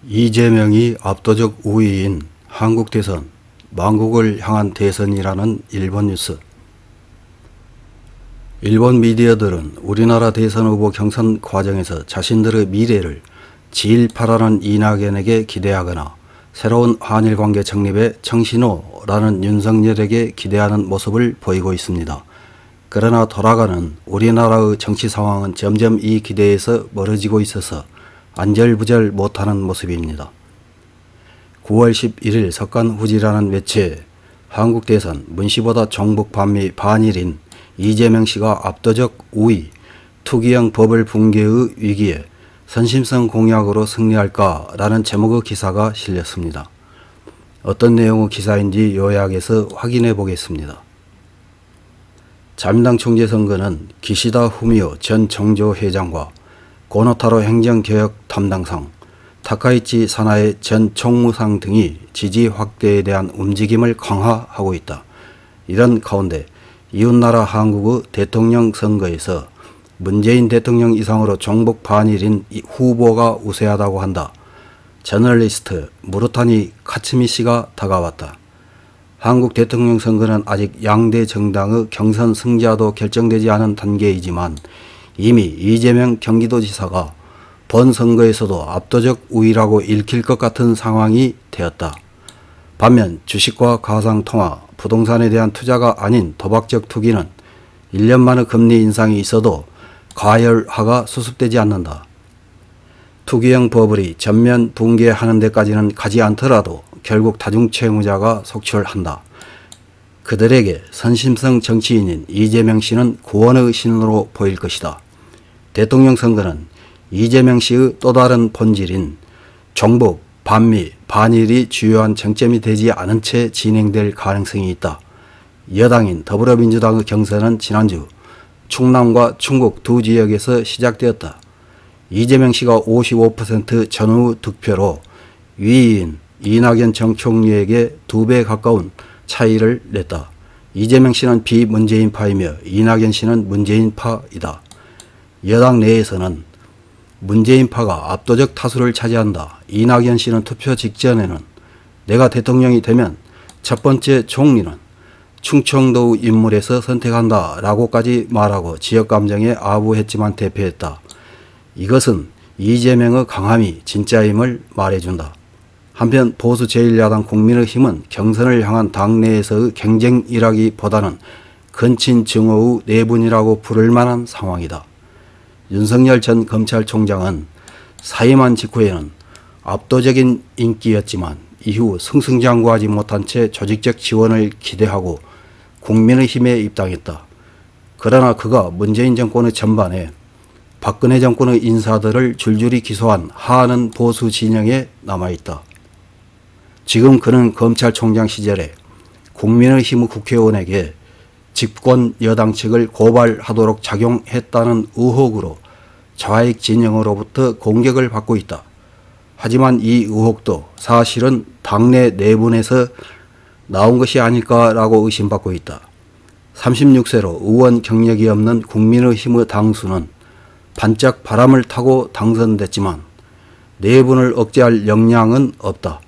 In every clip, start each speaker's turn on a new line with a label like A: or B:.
A: 이재명이 압도적 우위인 한국 대선, 만국을 향한 대선이라는 일본 뉴스. 일본 미디어들은 우리나라 대선 후보 경선 과정에서 자신들의 미래를 지일파라는 이낙연에게 기대하거나 새로운 한일관계 정립에 청신호라는 윤석열에게 기대하는 모습을 보이고 있습니다. 그러나 돌아가는 우리나라의 정치 상황은 점점 이 기대에서 멀어지고 있어서 안절부절 못하는 모습입니다. 9월 11일 석간후지라는 매체에 한국 대선 문씨보다 종북 반미 반일인 이재명 씨가 압도적 우위, 투기형 버블 붕괴의 위기에 선심성 공약으로 승리할까라는 제목의 기사가 실렸습니다. 어떤 내용의 기사인지 요약해서 확인해 보겠습니다. 자민당 총재 선거는 기시다 후미오 전 정조 회장과 고노타로 행정개혁 담당상, 타카이치 사나에 전 총무상 등이 지지 확대에 대한 움직임을 강화하고 있다. 이런 가운데 이웃나라 한국의 대통령 선거에서 문재인 대통령 이상으로 종북 반일인 후보가 우세하다고 한다. 저널리스트 무르타니 카츠미 씨가 다가왔다. 한국 대통령 선거는 아직 양대 정당의 경선 승자도 결정되지 않은 단계이지만 이미 이재명 경기도지사가 본 선거에서도 압도적 우위라고 읽힐 것 같은 상황이 되었다. 반면 주식과 가상통화, 부동산에 대한 투자가 아닌 도박적 투기는 1년 만의 금리 인상이 있어도 가열화가 수습되지 않는다. 투기형 버블이 전면 붕괴하는 데까지는 가지 않더라도 결국 다중채무자가 속출한다. 그들에게 선심성 정치인인 이재명 씨는 구원의 신호로 보일 것이다. 대통령 선거는 이재명 씨의 또 다른 본질인 종북, 반미, 반일이 주요한 쟁점이 되지 않은 채 진행될 가능성이 있다. 여당인 더불어민주당의 경선은 지난주 충남과 충북 두 지역에서 시작되었다. 이재명 씨가 55% 전후 득표로 위인 이낙연 전 총리에게 2배 가까운 차이를 냈다. 이재명 씨는 비문재인파이며 이낙연 씨는 문재인파이다. 여당 내에서는 문재인파가 압도적 다수를 차지한다. 이낙연 씨는 투표 직전에는 내가 대통령이 되면 첫 번째 총리는 충청도 인물에서 선택한다 라고까지 말하고 지역 감정에 아부했지만 대패했다. 이것은 이재명의 강함이 진짜임을 말해준다. 한편 보수 제1야당 국민의힘은 경선을 향한 당내에서의 경쟁이라기보다는 근친 증오의 내분이라고 부를 만한 상황이다. 윤석열 전 검찰총장은 사임한 직후에는 압도적인 인기였지만 이후 승승장구하지 못한 채 조직적 지원을 기대하고 국민의힘에 입당했다. 그러나 그가 문재인 정권의 전반에 박근혜 정권의 인사들을 줄줄이 기소한 하는 보수 진영에 남아있다. 지금 그는 검찰총장 시절에 국민의힘 국회의원에게 집권 여당 측을 고발하도록 작용했다는 의혹으로 좌익 진영으로부터 공격을 받고 있다. 하지만 이 의혹도 사실은 당내 내분에서 나온 것이 아닐까라고 의심받고 있다. 36세로 의원 경력이 없는 국민의힘의 당수는 반짝 바람을 타고 당선됐지만 내분을 억제할 역량은 없다.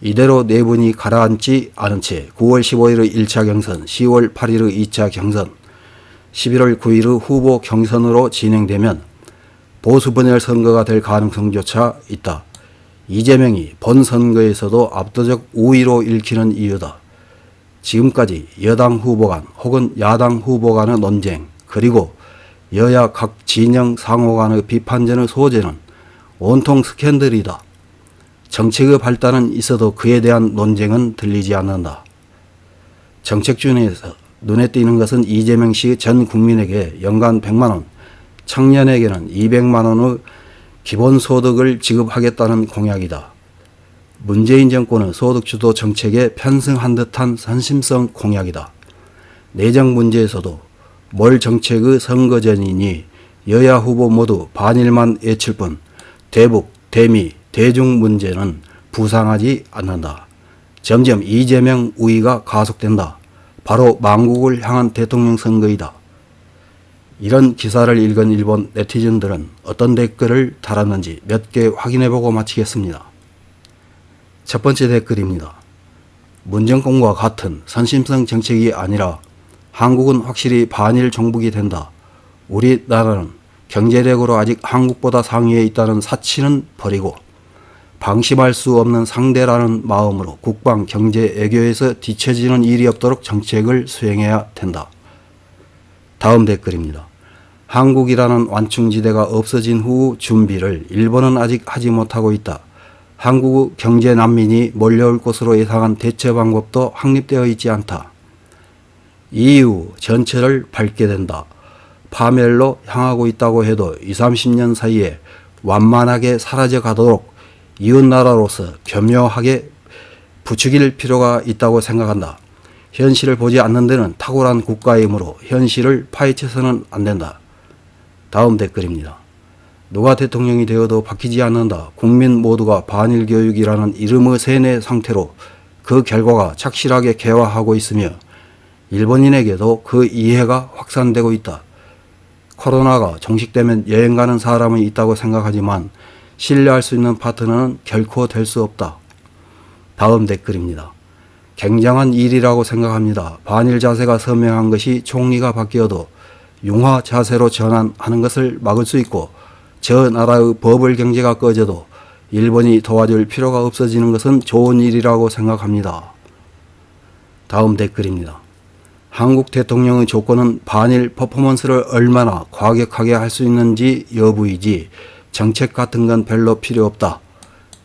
A: 이대로 내분이 가라앉지 않은 채 9월 15일의 1차 경선, 10월 8일의 2차 경선, 11월 9일의 후보 경선으로 진행되면 보수 분열 선거가 될 가능성조차 있다. 이재명이 본 선거에서도 압도적 우위로 읽히는 이유다. 지금까지 여당 후보 간 혹은 야당 후보 간의 논쟁, 그리고 여야 각 진영 상호 간의 비판전의 소재는 온통 스캔들이다. 정책의 발단은 있어도 그에 대한 논쟁은 들리지 않는다. 정책준에서 눈에 띄는 것은 이재명 씨 전 국민에게 연간 100만 원, 청년에게는 200만 원의 기본소득을 지급하겠다는 공약이다. 문재인 정권은 소득주도 정책에 편승한 듯한 선심성 공약이다. 내정 문제에서도 몰 정책의 선거전이니 여야 후보 모두 반일만 외칠 뿐 대북, 대미, 대중 문제는 부상하지 않는다. 점점 이재명 우위가 가속된다. 바로 만국을 향한 대통령 선거이다. 이런 기사를 읽은 일본 네티즌들은 어떤 댓글을 달았는지 몇 개 확인해보고 마치겠습니다. 첫 번째 댓글입니다. 문정권과 같은 선심성 정책이 아니라 한국은 확실히 반일 정복이 된다. 우리나라는 경제력으로 아직 한국보다 상위에 있다는 사치는 버리고 방심할 수 없는 상대라는 마음으로 국방, 경제, 외교에서 뒤처지는 일이 없도록 정책을 수행해야 된다. 다음 댓글입니다. 한국이라는 완충지대가 없어진 후 준비를 일본은 아직 하지 못하고 있다. 한국 경제 난민이 몰려올 것으로 예상한 대처 방법도 확립되어 있지 않다. 이후 전체를 밟게 된다. 파멸로 향하고 있다고 해도 20, 30년 사이에 완만하게 사라져 가도록 이웃나라로서 교묘하게 부추길 필요가 있다고 생각한다. 현실을 보지 않는 데는 탁월한 국가이므로 현실을 파헤쳐서는 안 된다. 다음 댓글입니다. 누가 대통령이 되어도 바뀌지 않는다. 국민 모두가 반일 교육이라는 이름의 세뇌 상태로 그 결과가 착실하게 개화하고 있으며 일본인에게도 그 이해가 확산되고 있다. 코로나가 종식되면 여행 가는 사람이 있다고 생각하지만 신뢰할 수 있는 파트너는 결코 될 수 없다. 다음 댓글입니다. 굉장한 일이라고 생각합니다. 반일 자세가 선명한 것이 총리가 바뀌어도 융화 자세로 전환하는 것을 막을 수 있고 저 나라의 버블 경제가 꺼져도 일본이 도와줄 필요가 없어지는 것은 좋은 일이라고 생각합니다. 다음 댓글입니다. 한국 대통령의 조건은 반일 퍼포먼스를 얼마나 과격하게 할 수 있는지 여부이지 정책 같은 건 별로 필요 없다.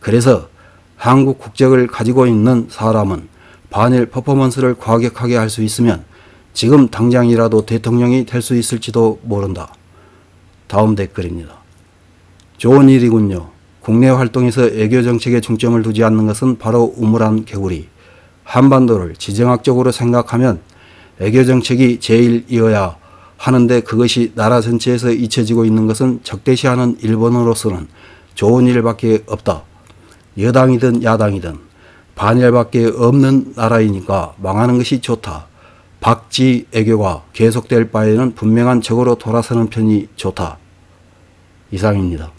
A: 그래서 한국 국적을 가지고 있는 사람은 반일 퍼포먼스를 과격하게 할 수 있으면 지금 당장이라도 대통령이 될 수 있을지도 모른다. 다음 댓글입니다. 좋은 일이군요. 국내 활동에서 외교 정책에 중점을 두지 않는 것은 바로 우물안 개구리. 한반도를 지정학적으로 생각하면 외교 정책이 제일이어야 하는데 그것이 나라 전체에서 잊혀지고 있는 것은 적대시하는 일본으로서는 좋은 일밖에 없다. 여당이든 야당이든 반일밖에 없는 나라이니까 망하는 것이 좋다. 박지 외교가 계속될 바에는 분명한 적으로 돌아서는 편이 좋다. 이상입니다.